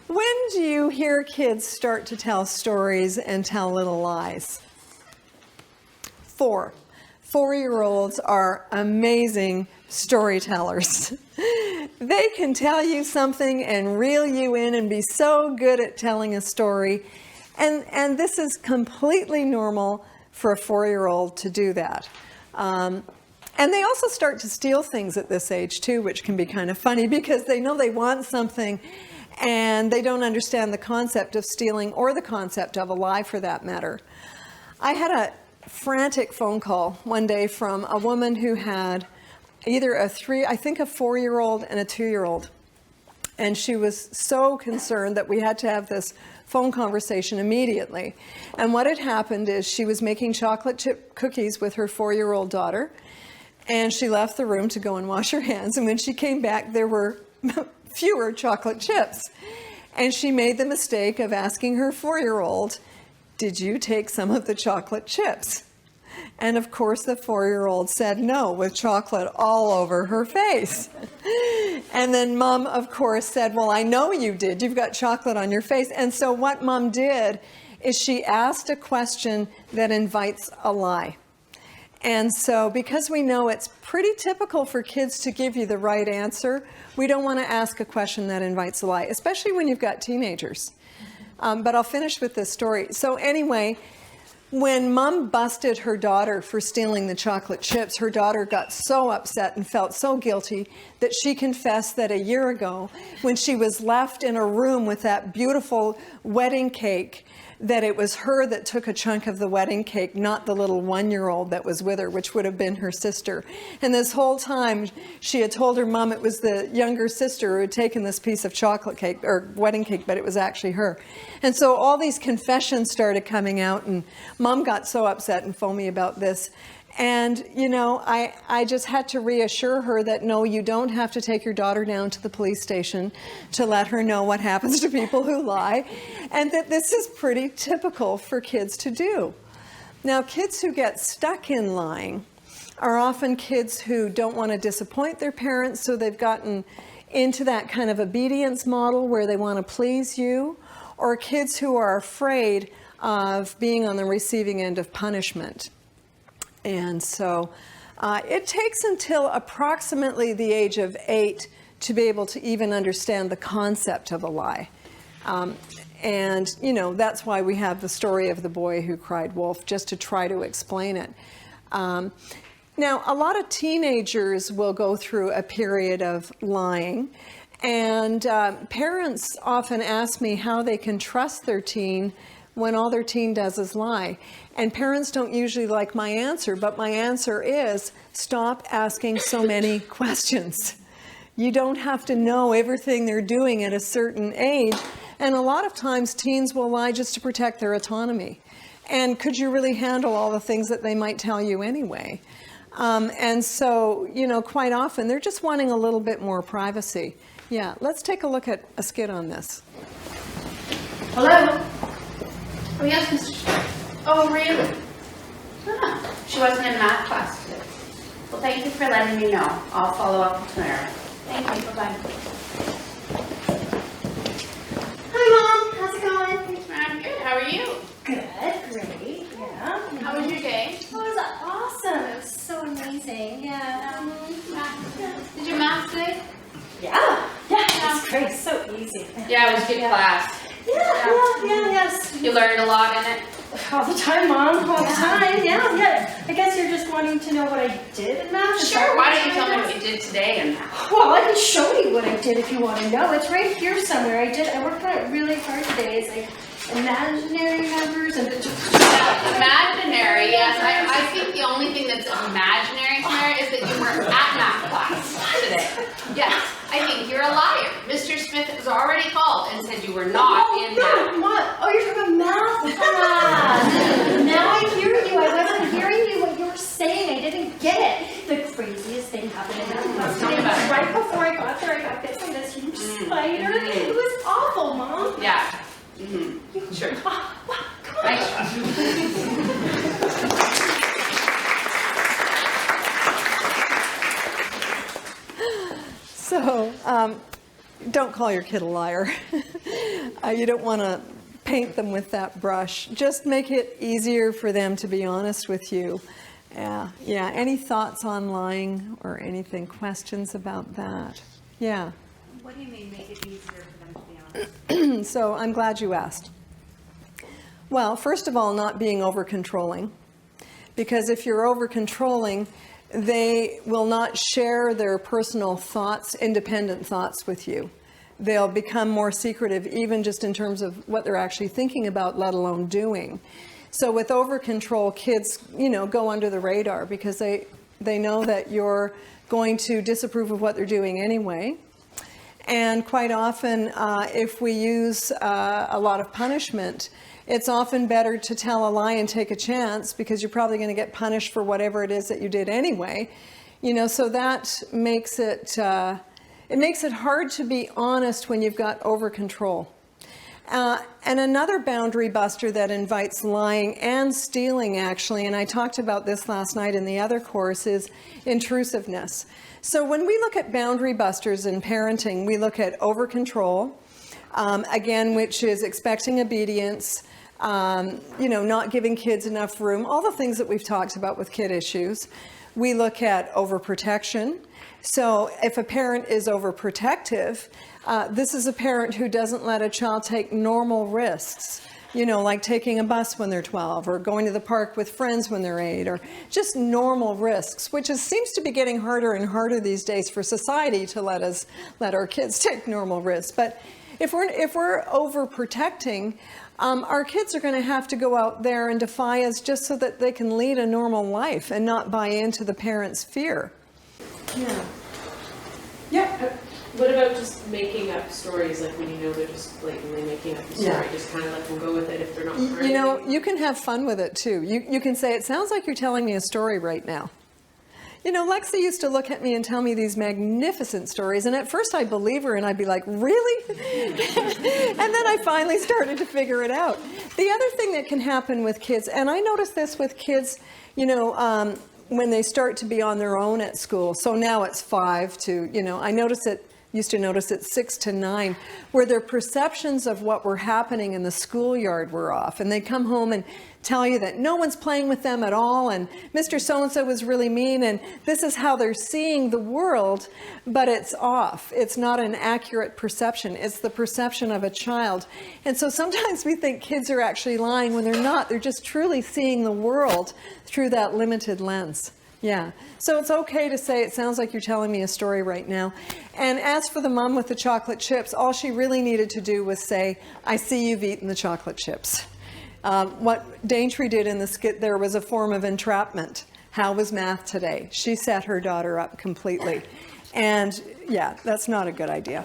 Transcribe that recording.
When do you hear kids start to tell stories and tell little lies? 4. 4-year-olds are amazing storytellers. They can tell you something and reel you in and be so good at telling a story. And this is completely normal for a 4-year-old to do that. And they also start to steal things at this age too, which can be kind of funny because they know they want something and they don't understand the concept of stealing or the concept of a lie for that matter. I had a frantic phone call one day from a woman who had either a 4-year-old and a 2-year-old. And she was so concerned that we had to have this phone conversation immediately. And what had happened is she was making chocolate chip cookies with her 4-year-old daughter. And she left the room to go and wash her hands. And when she came back, there were fewer chocolate chips. And she made the mistake of asking her 4-year-old, "Did you take some of the chocolate chips?" And of course, the 4-year-old said no, with chocolate all over her face. And then Mom, of course, said, "Well, I know you did. You've got chocolate on your face." And so what Mom did is she asked a question that invites a lie. And so because we know it's pretty typical for kids to give you the right answer, we don't want to ask a question that invites a lie, especially when you've got teenagers. But I'll finish with this story. So anyway, when Mom busted her daughter for stealing the chocolate chips, her daughter got so upset and felt so guilty that she confessed that a year ago, when she was left in a room with that beautiful wedding cake, that it was her that took a chunk of the wedding cake, not the little 1-year-old that was with her, which would have been her sister. And this whole time, she had told her mom it was the younger sister who had taken this piece of chocolate cake, or wedding cake, but it was actually her. And so all these confessions started coming out, and Mom got so upset and foamy about this. And, you know, I just had to reassure her that, no, you don't have to take your daughter down to the police station to let her know what happens to people who lie, and that this is pretty typical for kids to do. Now, kids who get stuck in lying are often kids who don't want to disappoint their parents, so they've gotten into that kind of obedience model where they want to please you, or kids who are afraid of being on the receiving end of punishment. And so it takes until approximately the age of 8 to be able to even understand the concept of a lie. And, you know, that's why we have the story of the boy who cried wolf, just to try to explain it. Now, a lot of teenagers will go through a period of lying. And parents often ask me how they can trust their teen when all their teen does is lie. And parents don't usually like my answer, but my answer is, stop asking so many questions. You don't have to know everything they're doing at a certain age. And a lot of times teens will lie just to protect their autonomy. And could you really handle all the things that they might tell you anyway? And so, you know, quite often they're just wanting a little bit more privacy. Yeah, let's take a look at a skit on this. Hello? Oh, yes, Mr. Schmidt. Oh, really? Huh. She wasn't in math class today. Well, thank you for letting me know. I'll follow up tomorrow. Thank you. Bye-bye. Hi, Mom. How's it going? Thanks, Mom. Good. How are you? Good. Great. Yeah. How was your day? Oh, it was awesome. It was so amazing. Yeah. Math. Did you math today? Yeah. Yeah. It's great. So easy. Yeah, it was a good class. Yes. You learned a lot in it? All the time, Mom. All the time. Yeah. I guess you're just wanting to know what I did in math. Sure. Why don't you tell me what you did today in math? Well, I can show you what I did if you want to know. It's right here somewhere. I worked on it really hard today. It's like imaginary numbers and imaginary. Yes. I think the only thing that's imaginary here is that you weren't at math class today. Yes. I think you're a liar. Mr. Smith has already called and said you were not in math. What? Oh, you're talking about math class. Now I hear you. I wasn't hearing you what you were saying. I didn't get it. The craziest thing happened in math class today. Right before I got there, I got bit from this huge spider. It was awful, Mom. Yeah. Mm-hmm. Sure. Come on. So, don't call your kid a liar. You don't want to paint them with that brush. Just make it easier for them to be honest with you. Yeah. Any thoughts on lying or anything? Questions about that? Yeah. What do you mean, make it easier for them to be honest? So I'm glad you asked. Well, first of all, not being over-controlling. Because if you're over-controlling, they will not share their personal thoughts, independent thoughts with you. They'll become more secretive, even just in terms of what they're actually thinking about, let alone doing. So with over-control, kids, go under the radar because they know that you're going to disapprove of what they're doing anyway. And quite often, if we use a lot of punishment, it's often better to tell a lie and take a chance because you're probably going to get punished for whatever it is that you did anyway. So that makes it hard to be honest when you've got over-control. And another boundary buster that invites lying and stealing, actually, and I talked about this last night in the other course, is intrusiveness. So when we look at boundary busters in parenting, we look at over-control, again, which is expecting obedience, not giving kids enough room, all the things that we've talked about with kid issues. We look at overprotection. So if a parent is overprotective, this is a parent who doesn't let a child take normal risks, like taking a bus when they're 12 or going to the park with friends when they're 8, or just normal risks, which seems to be getting harder and harder these days for society to let our kids take normal risks. But if we're overprotecting, our kids are going to have to go out there and defy us just so that they can lead a normal life and not buy into the parents' fear. Yeah. What about just making up stories, like when they're just blatantly making up a story, just kind of let them go with it if they're not trying? You can have fun with it too. You can say, it sounds like you're telling me a story right now. Lexi used to look at me and tell me these magnificent stories, and at first I'd believe her and I'd be like, really? And then I finally started to figure it out. The other thing that can happen with kids, and I notice this with kids, when they start to be on their own at school. So now it's 5 to, I used to notice it 6 to 9, where their perceptions of what were happening in the schoolyard were off. And they come home and tell you that no one's playing with them at all, and Mr. So-and-so was really mean, and this is how they're seeing the world, but it's off. It's not an accurate perception. It's the perception of a child. And so sometimes we think kids are actually lying when they're not. They're just truly seeing the world through that limited lens. Yeah. So it's okay to say, it sounds like you're telling me a story right now. And as for the mom with the chocolate chips, all she really needed to do was say, I see you've eaten the chocolate chips. What Daintree did in the skit there was a form of entrapment. How was math today? She set her daughter up completely. And yeah, that's not a good idea.